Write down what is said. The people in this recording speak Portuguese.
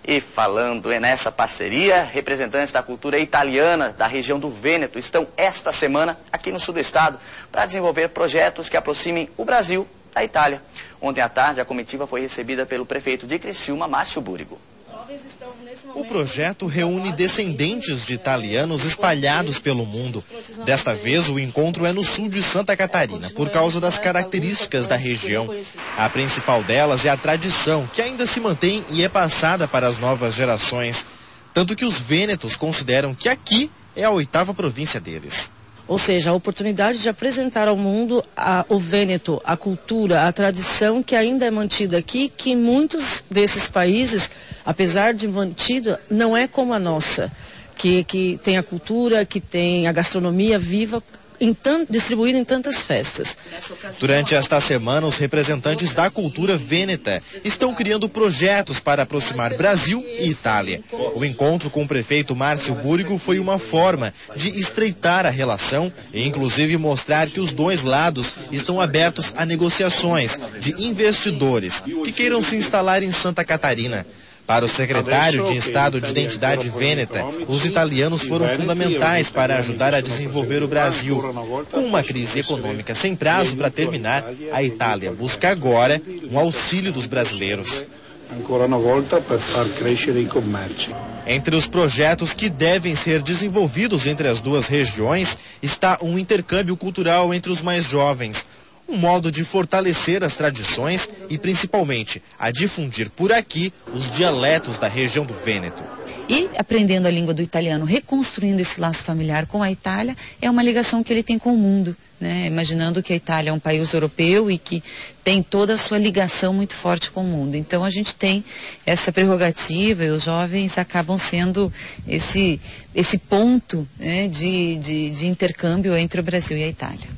E falando nessa parceria, representantes da cultura italiana da região do Vêneto estão esta semana aqui no sul do estado para desenvolver projetos que aproximem o Brasil da Itália. Ontem à tarde, a comitiva foi recebida pelo prefeito de Criciúma, Márcio Búrigo. O projeto reúne descendentes de italianos espalhados pelo mundo. Desta vez, o encontro é no sul de Santa Catarina, por causa das características da região. A principal delas é a tradição, que ainda se mantém e é passada para as novas gerações. Tanto que os vênetos consideram que aqui é a 8ª província deles. Ou seja, a oportunidade de apresentar ao mundo o Vêneto, a cultura, a tradição que ainda é mantida aqui, que muitos desses países, apesar de mantida, não é como a nossa, que tem a cultura, que tem a gastronomia viva, distribuída em tantas festas. Durante esta semana, os representantes da cultura vêneta estão criando projetos para aproximar Brasil e Itália. O encontro com o prefeito Márcio Búrigo foi uma forma de estreitar a relação e, inclusive, mostrar que os dois lados estão abertos a negociações de investidores que queiram se instalar em Santa Catarina. Para o secretário de Estado de Identidade Vêneta, os italianos foram fundamentais para ajudar a desenvolver o Brasil. Com uma crise econômica sem prazo para terminar, a Itália busca agora um auxílio dos brasileiros. Entre os projetos que devem ser desenvolvidos entre as duas regiões está um intercâmbio cultural entre os mais jovens. Um modo de fortalecer as tradições e, principalmente, a difundir por aqui os dialetos da região do Vêneto. E aprendendo a língua do italiano, reconstruindo esse laço familiar com a Itália, é uma ligação que ele tem com o mundo, né? Imaginando que a Itália é um país europeu e que tem toda a sua ligação muito forte com o mundo. Então a gente tem essa prerrogativa e os jovens acabam sendo esse ponto, né, de intercâmbio entre o Brasil e a Itália.